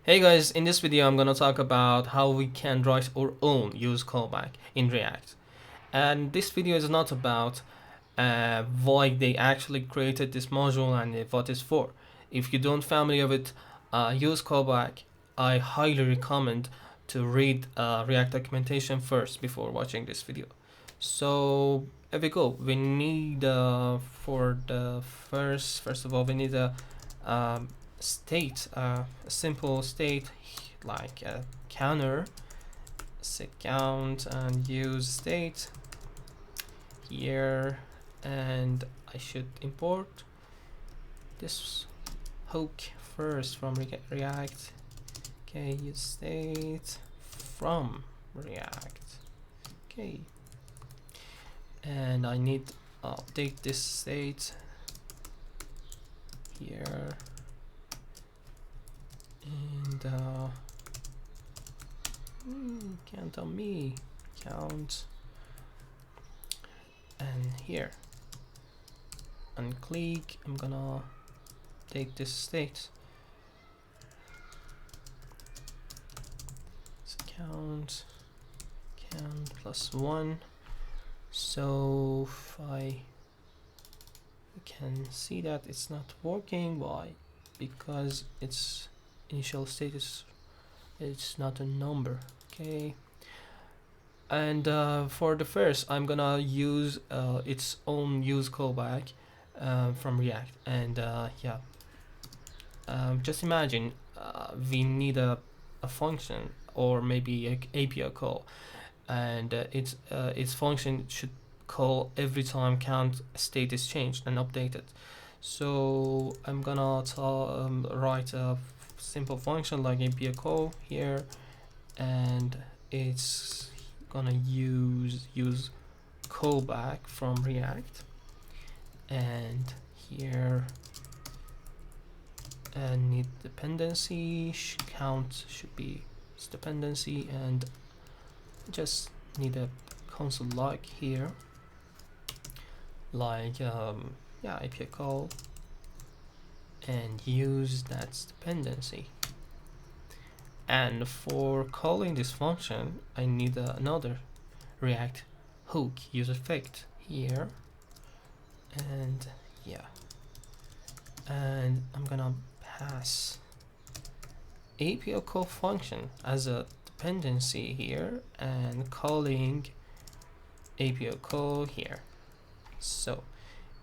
Hey guys, in this video I'm gonna talk about how we can write our own use callback in React. And this video is not about why they actually created this module and what it's for. If you don't familiar with use callback, I highly recommend to read React documentation first before watching this video. So here we go. We need for the first of all we need a state, a simple state like a counter, set count and use state here, and I should import this hook first from React. Okay, use state from React. Okay, and I need update this state here, and count on me, count, and here, and click. I'm gonna take this state. So count plus 1. So if I can see that it's not working. Why? Because its initial status it's not a number. Okay, and for the first I'm gonna use its own use callback from React, and yeah, just imagine we need a function or maybe a API call, and its function should call every time count state is changed and updated. So I'm gonna write a simple function like API call here, and it's gonna use callback from React, and here and need dependency count should be its dependency, and just need a console log here like yeah, API call, and use that dependency. And for calling this function I need another React hook use effect here, and yeah, and I'm gonna pass API call function as a dependency here and calling API call here. So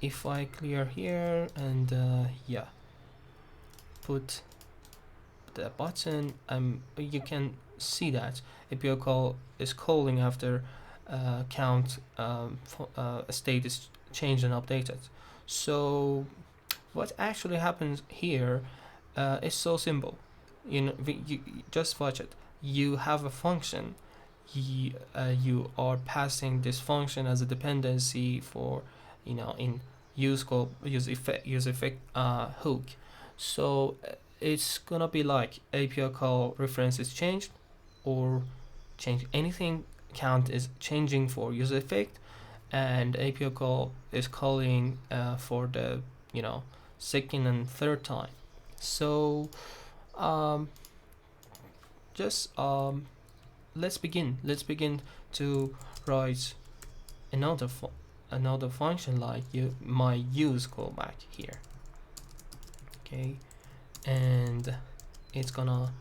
if I clear here and yeah, put the button, you can see that API call is calling after count state is changed and updated. So what actually happens here is so simple. You just watch it. You have a function. You are passing this function as a dependency for, in use effect hook. So it's gonna be like API call reference is changed, or change anything count is changing for use effect, and API call is calling for the second and third time. So um, just let's begin to write another another function like my use callback here. Okay, and it's gonna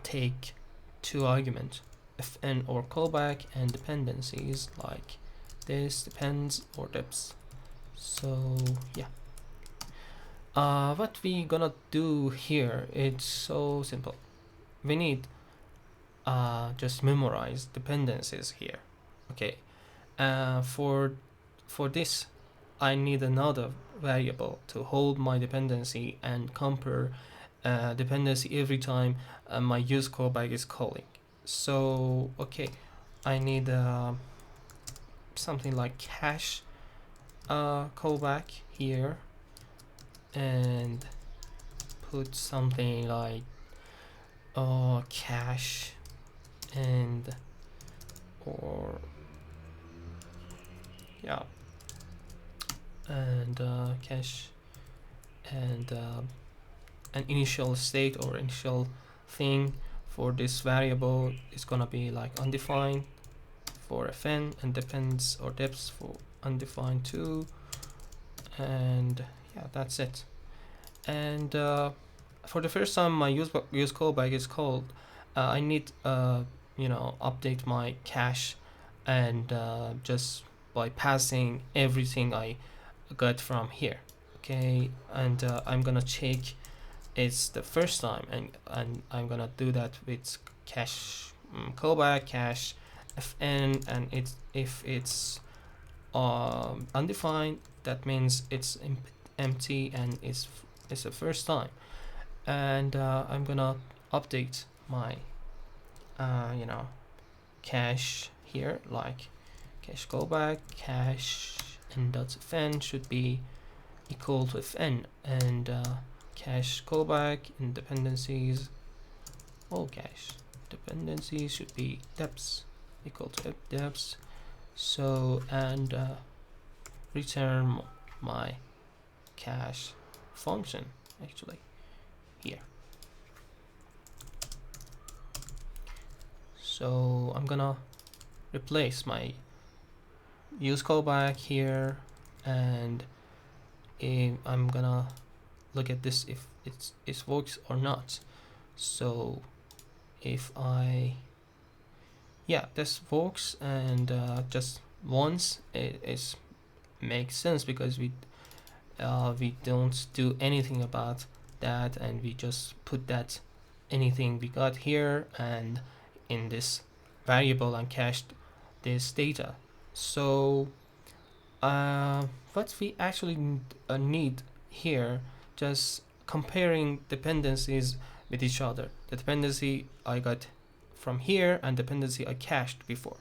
take two arguments, fn or callback, and dependencies like this depends or deps. So yeah, what we gonna do here, it's so simple. We need just memorize dependencies here. Okay, for this I need another variable to hold my dependency and compare dependency every time my use callback is calling. So okay, I need something like cache callback here, and put something like cache and or yeah, and cache and an initial state or initial thing for this variable is gonna be like undefined for fn, and depends or depths for undefined too, and yeah, that's it. And for the first time my use callback is called, I need update my cache, and just by passing everything I got from here. Okay, and I'm gonna check it's the first time, and I'm gonna do that with cache callback cache fn, and if it's undefined, that means it's empty and it's the first time. And I'm gonna update my cache here, like cache callback cache n.fn should be equal to fn, and cache callback in dependencies, all cache dependencies should be depths equal to depths. So, and return my cache function actually here. So I'm gonna replace my use callback here, and I'm gonna look at this if it works or not. So if this works, and just once it makes sense, because we don't do anything about that, and we just put that anything we got here and in this variable and cached this data. So what we actually need here, just comparing dependencies with each other, the dependency I got from here and dependency I cached before.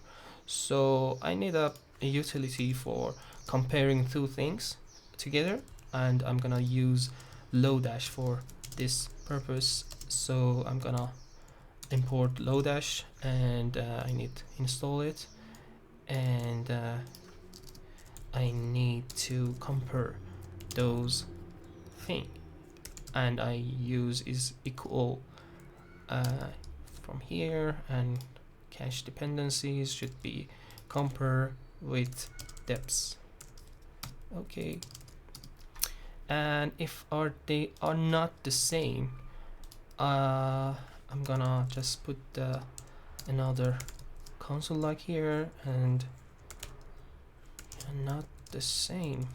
So I need a utility for comparing two things together, and I'm gonna use Lodash for this purpose. So I'm gonna import Lodash, and I need to install it, and I need to compare those things, and I use is equal from here, and cache dependencies should be compare with depths. Okay, and if they are not the same, I'm gonna just put another console like here, and not the same.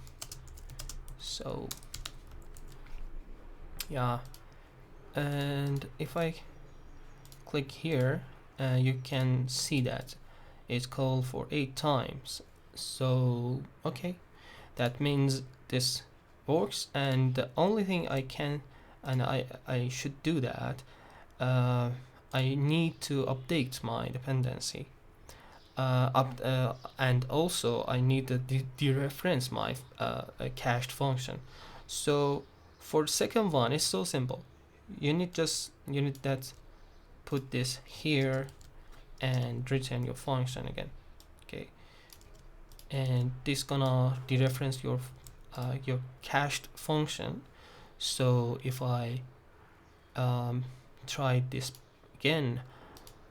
So yeah, and if I click here, you can see that it's called for 8 times. So okay, that means this works, and the only thing I can, and I should do that, I need to update my dependency, and also I need to dereference my cached function. So for the second one, it's so simple. You need that, put this here, and return your function again. Okay, and this gonna dereference your cached function. So if I try this again,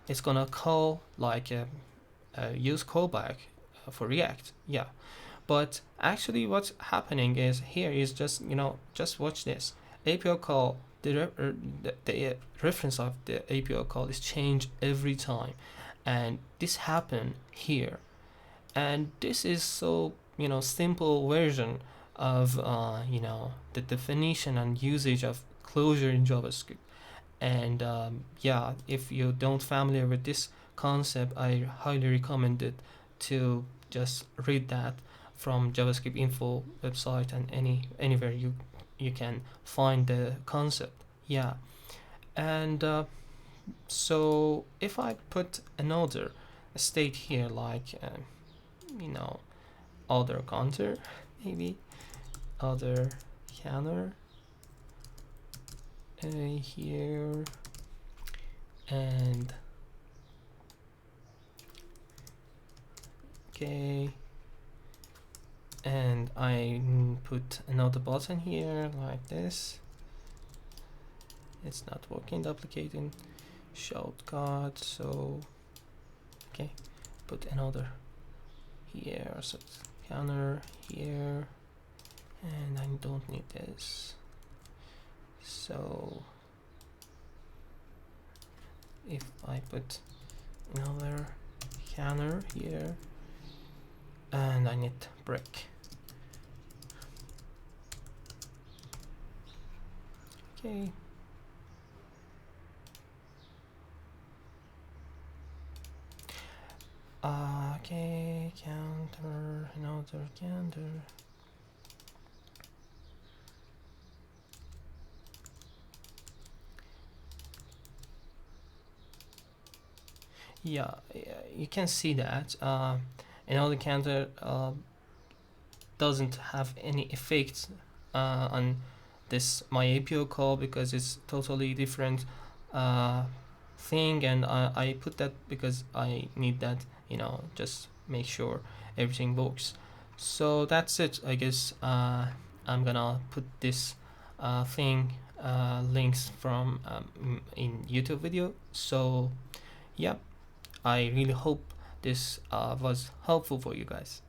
it's gonna call like a use callback for React. Yeah, but actually what's happening is here is just just watch this API call. The reference of the API call is changed every time, and this happened here, and this is so simple version of the definition and usage of closure in JavaScript. And yeah, if you don't familiar with this concept, I highly recommend it to just read that from JavaScript info website, and anywhere you can find the concept. Yeah, and so if I put another state here, like other counter, maybe other counter here, and okay, and I put another button here like this, it's not working, duplicating shortcut. So okay, put another here, set counter here, and I don't need this. So if I put another counter here, and I need break. Okay. Okay, counter, another counter. Yeah, you can see that another counter doesn't have any effect on this my APO call, because it's totally different thing, and I put that because I need that, just make sure everything works. So that's it, I guess. I'm gonna put this thing links from in YouTube video. So yeah, I really hope this was helpful for you guys.